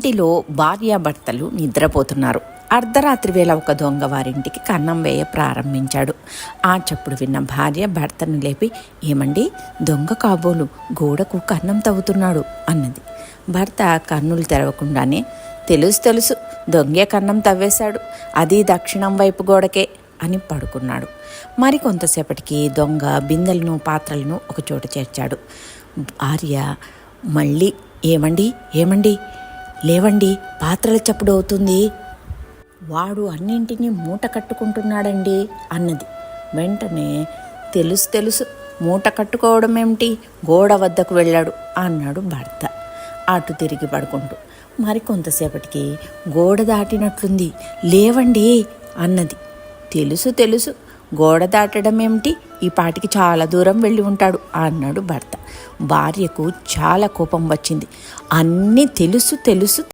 ఇంటిలో భార్యాభర్తలు నిద్రపోతున్నారు. అర్ధరాత్రి వేళ ఒక దొంగ వారింటికి కన్నం వేయ ప్రారంభించాడు. ఆ చప్పుడు విన్న భార్య భర్తను లేపి, "ఏమండి, దొంగ కాబోలు గోడకు కన్నం తవ్వుతున్నాడు" అన్నది. భర్త కన్నులు తెరవకుండానే, తెలుసు దొంగే కన్నం తవ్వేశాడు, అది దక్షిణం వైపు గోడకే" అని పడుకున్నాడు. మరికొంతసేపటికి దొంగ బిందెలను పాత్రలను ఒకచోట చేర్చాడు. భార్య మళ్ళీ, ఏమండి లేవండి, పాత్రల చప్పుడు అవుతుంది, వాడు అన్నింటినీ మూట కట్టుకుంటున్నాడండి" అన్నది. వెంటనే, తెలుసు మూట కట్టుకోవడం ఏమిటి, గోడ వద్దకు వెళ్ళాడు అన్నాడు భర్త అటు తిరిగి పడుకుంటూ. మరికొంతసేపటికి, "గోడ దాటినట్లుంది, లేవండి" అన్నది. తెలుసు గోడ దాటడం ఏమిటి, ఈ పాటికి చాలా దూరం వెళ్ళి ఉంటాడు అన్నాడు భర్త. భార్యకు చాలా కోపం వచ్చింది. అన్నీ తెలుసు